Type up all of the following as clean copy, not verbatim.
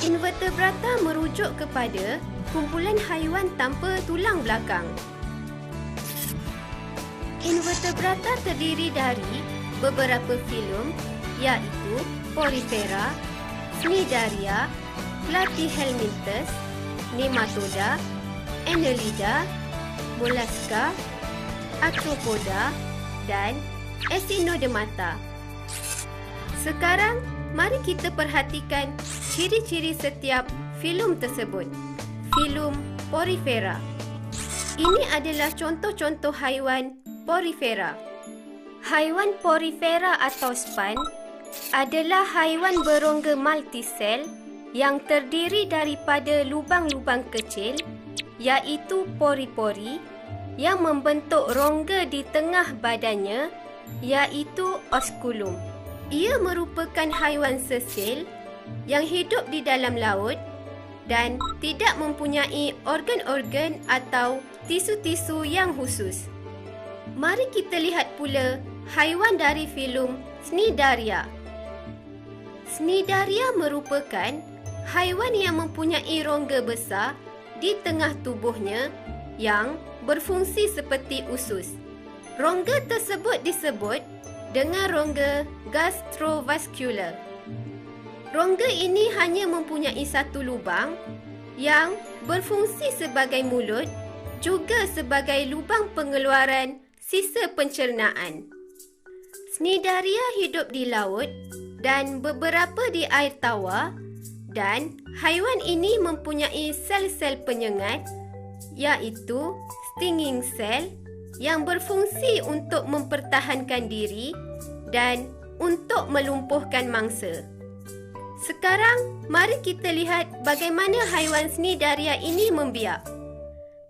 Invertebrata merujuk kepada kumpulan haiwan tanpa tulang belakang. Invertebrata terdiri dari beberapa filum iaitu Porifera, Cnidaria, Platyhelminthes, Nematoda, Annelida, Mollusca, Arthropoda dan Echinodermata. Sekarang, mari kita perhatikan ciri-ciri setiap filum tersebut. Filum Porifera. Ini adalah contoh-contoh haiwan Porifera. Haiwan Porifera atau span adalah haiwan berongga multisel yang terdiri daripada lubang-lubang kecil iaitu pori-pori yang membentuk rongga di tengah badannya iaitu osculum. Ia merupakan haiwan sesil yang hidup di dalam laut dan tidak mempunyai organ-organ atau tisu-tisu yang khusus. Mari kita lihat pula haiwan dari filum Cnidaria. Cnidaria merupakan haiwan yang mempunyai rongga besar di tengah tubuhnya yang berfungsi seperti usus. Rongga tersebut disebut dengan rongga gastrovascular. Rongga ini hanya mempunyai satu lubang yang berfungsi sebagai mulut juga sebagai lubang pengeluaran sisa pencernaan. Cnidaria hidup di laut dan beberapa di air tawar dan haiwan ini mempunyai sel-sel penyengat iaitu stinging cell yang berfungsi untuk mempertahankan diri dan untuk melumpuhkan mangsa. Sekarang, mari kita lihat bagaimana haiwan Cnidaria ini membiak.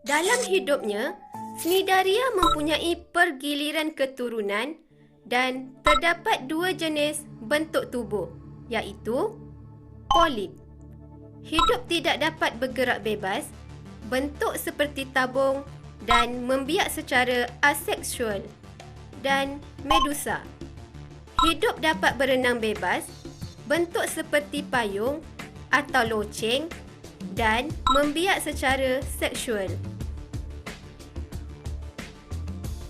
Dalam hidupnya, Cnidaria mempunyai pergiliran keturunan dan terdapat dua jenis bentuk tubuh, iaitu polip. Hidup tidak dapat bergerak bebas, bentuk seperti tabung dan membiak secara aseksual. Dan medusa. Hidup dapat berenang bebas, bentuk seperti payung atau loceng dan membiak secara seksual.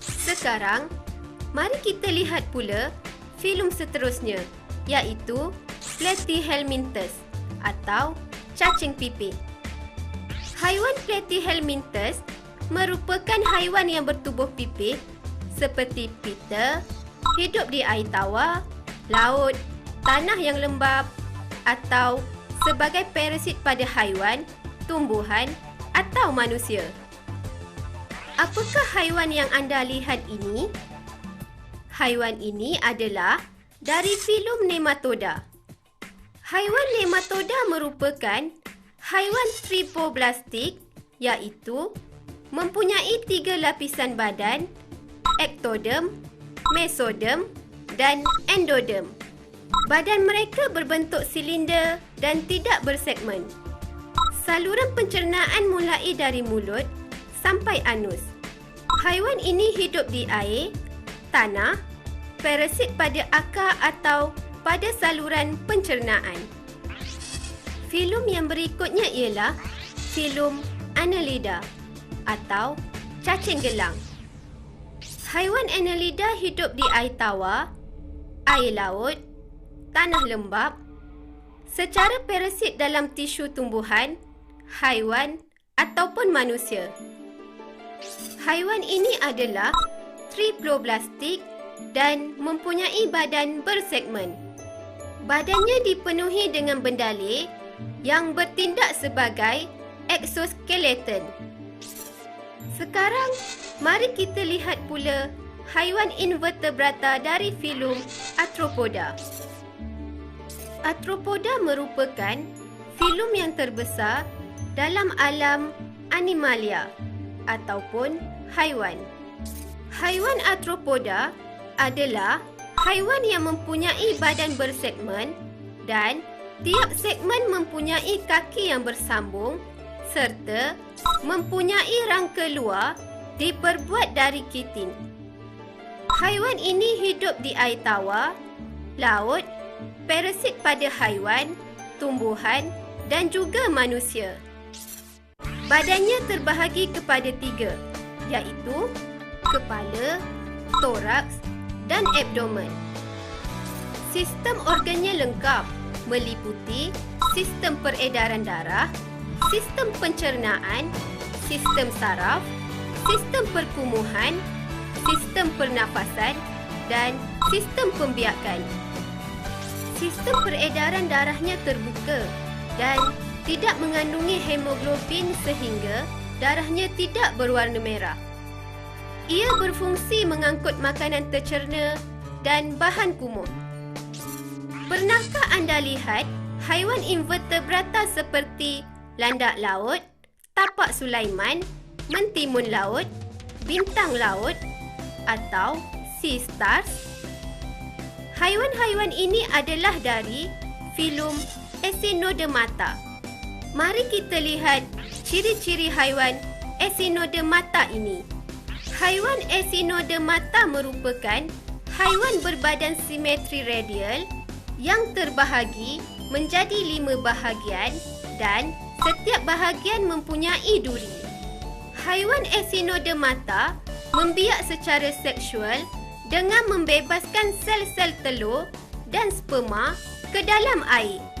Sekarang, mari kita lihat pula filum seterusnya iaitu Platyhelminthes atau cacing pipih. Haiwan Platyhelminthes merupakan haiwan yang bertubuh pipih seperti pita, hidup di air tawar, laut, tanah yang lembap atau sebagai parasit pada haiwan, tumbuhan atau manusia. Apakah haiwan yang anda lihat ini? Haiwan ini adalah dari filum Nematoda. Haiwan Nematoda merupakan haiwan tripoblastik iaitu mempunyai 3 lapisan badan, ektoderm, mesoderm dan endoderm. Badan mereka berbentuk silinder dan tidak bersegmen. Saluran pencernaan mulai dari mulut sampai anus. Haiwan ini hidup di air, tanah, parasit pada akar atau pada saluran pencernaan. Filum yang berikutnya ialah filum Annelida atau cacing gelang. Haiwan Annelida hidup di air tawar, air laut, tanah lembap, secara parasit dalam tisu tumbuhan, haiwan ataupun manusia. Haiwan ini adalah triploblastik dan mempunyai badan bersegmen. Badannya dipenuhi dengan bendalir yang bertindak sebagai exoskeleton. Sekarang, mari kita lihat pula haiwan invertebrata dari filum Arthropoda. Arthropoda merupakan filum yang terbesar dalam alam Animalia ataupun haiwan. Haiwan Arthropoda adalah haiwan yang mempunyai badan bersegmen dan tiap segmen mempunyai kaki yang bersambung serta mempunyai rangka luar diperbuat dari kitin. Haiwan ini hidup di air tawar, laut, parasit pada haiwan, tumbuhan dan juga manusia. Badannya terbahagi kepada 3, iaitu kepala, toraks dan abdomen. Sistem organnya lengkap, meliputi sistem peredaran darah, sistem pencernaan, sistem saraf, sistem perkumuhan, sistem pernafasan dan sistem pembiakan. Sistem peredaran darahnya terbuka dan tidak mengandungi hemoglobin sehingga darahnya tidak berwarna merah. Ia berfungsi mengangkut makanan tercerna dan bahan kumuh. Pernahkah anda lihat haiwan invertebrata seperti landak laut, tapak Sulaiman, mentimun laut, bintang laut atau sea stars? Haiwan-haiwan ini adalah dari filum Echinodermata. Mari kita lihat ciri-ciri haiwan Echinodermata ini. Haiwan Echinodermata merupakan haiwan berbadan simetri radial yang terbahagi menjadi 5 bahagian dan setiap bahagian mempunyai duri. Haiwan Echinodermata membiak secara seksual dengan membebaskan sel-sel telur dan sperma ke dalam air.